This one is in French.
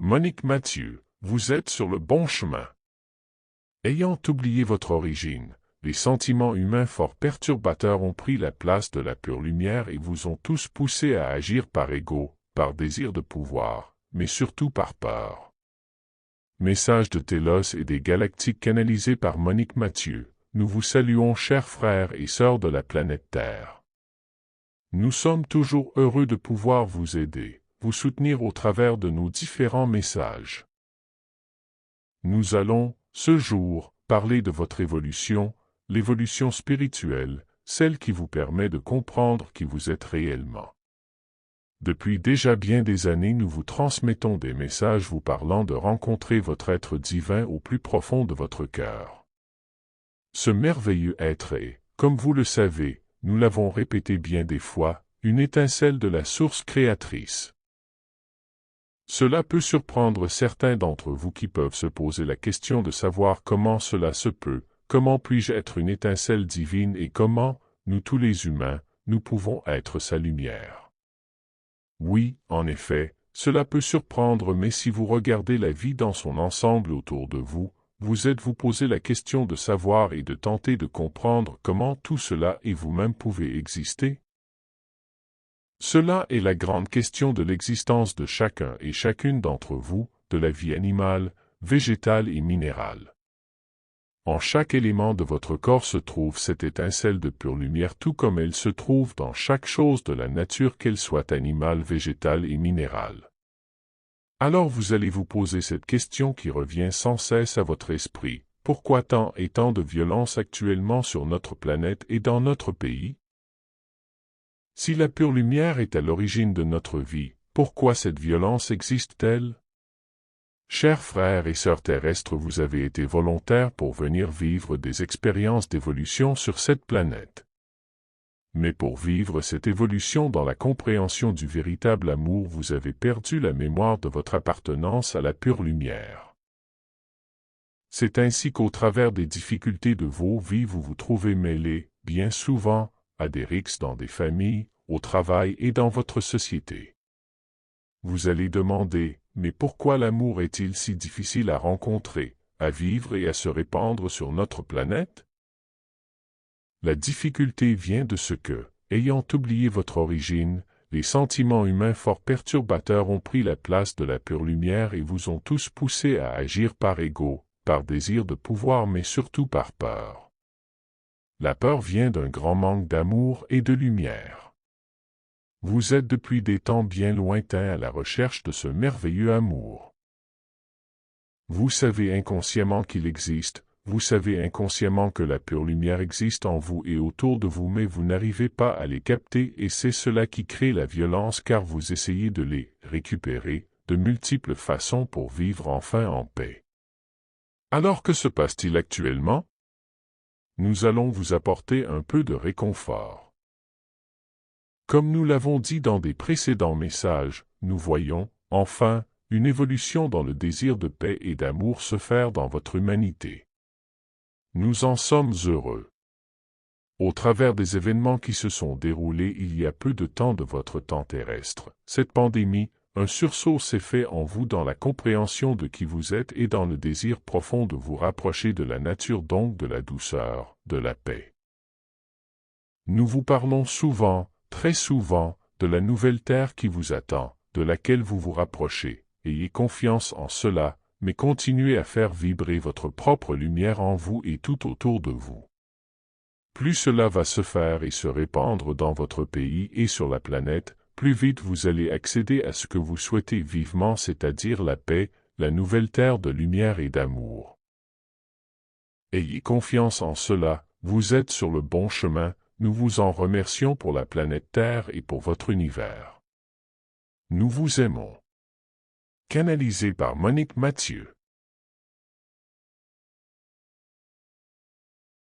Monique Mathieu, vous êtes sur le bon chemin. Ayant oublié votre origine, les sentiments humains fort perturbateurs ont pris la place de la pure lumière et vous ont tous poussé à agir par ego, par désir de pouvoir, mais surtout par peur. Message de Télos et des Galactiques canalisé par Monique Mathieu, nous vous saluons chers frères et sœurs de la planète Terre. Nous sommes toujours heureux de pouvoir vous aider, vous soutenir au travers de nos différents messages. Nous allons, ce jour, parler de votre évolution, l'évolution spirituelle, celle qui vous permet de comprendre qui vous êtes réellement. Depuis déjà bien des années, nous vous transmettons des messages vous parlant de rencontrer votre être divin au plus profond de votre cœur. Ce merveilleux être est, comme vous le savez, nous l'avons répété bien des fois, une étincelle de la source créatrice. Cela peut surprendre certains d'entre vous qui peuvent se poser la question de savoir comment cela se peut, comment puis-je être une étincelle divine et comment, nous tous les humains, nous pouvons être sa lumière. Oui, en effet, cela peut surprendre, mais si vous regardez la vie dans son ensemble autour de vous, vous êtes-vous posé la question de savoir et de tenter de comprendre comment tout cela et vous-même pouvez exister? Cela est la grande question de l'existence de chacun et chacune d'entre vous, de la vie animale, végétale et minérale. En chaque élément de votre corps se trouve cette étincelle de pure lumière, tout comme elle se trouve dans chaque chose de la nature, qu'elle soit animale, végétale et minérale. Alors vous allez vous poser cette question qui revient sans cesse à votre esprit: pourquoi tant et tant de violence actuellement sur notre planète et dans notre pays? Si la pure lumière est à l'origine de notre vie, pourquoi cette violence existe-t-elle? Chers frères et sœurs terrestres, vous avez été volontaires pour venir vivre des expériences d'évolution sur cette planète. Mais pour vivre cette évolution dans la compréhension du véritable amour, vous avez perdu la mémoire de votre appartenance à la pure lumière. C'est ainsi qu'au travers des difficultés de vos vies, vous vous trouvez mêlés, bien souvent, à des rixes dans des familles, au travail et dans votre société. Vous allez demander: mais pourquoi l'amour est-il si difficile à rencontrer, à vivre et à se répandre sur notre planète? La difficulté vient de ce que, ayant oublié votre origine, les sentiments humains fort perturbateurs ont pris la place de la pure lumière et vous ont tous poussé à agir par ego, par désir de pouvoir, mais surtout par peur. La peur vient d'un grand manque d'amour et de lumière. Vous êtes depuis des temps bien lointains à la recherche de ce merveilleux amour. Vous savez inconsciemment qu'il existe, vous savez inconsciemment que la pure lumière existe en vous et autour de vous, mais vous n'arrivez pas à les capter et c'est cela qui crée la violence, car vous essayez de les récupérer de multiples façons pour vivre enfin en paix. Alors que se passe-t-il actuellement? Nous allons vous apporter un peu de réconfort. Comme nous l'avons dit dans des précédents messages, nous voyons, enfin, une évolution dans le désir de paix et d'amour se faire dans votre humanité. Nous en sommes heureux. Au travers des événements qui se sont déroulés il y a peu de temps de votre temps terrestre, cette pandémie, un sursaut s'est fait en vous dans la compréhension de qui vous êtes et dans le désir profond de vous rapprocher de la nature, donc de la douceur, de la paix. Nous vous parlons souvent, très souvent, de la nouvelle terre qui vous attend, de laquelle vous vous rapprochez. Ayez confiance en cela, mais continuez à faire vibrer votre propre lumière en vous et tout autour de vous. Plus cela va se faire et se répandre dans votre pays et sur la planète, plus vite vous allez accéder à ce que vous souhaitez vivement, c'est-à-dire la paix, la nouvelle terre de lumière et d'amour. Ayez confiance en cela, vous êtes sur le bon chemin. Nous vous en remercions pour la planète Terre et pour votre univers. Nous vous aimons. Canalisé par Monique Mathieu.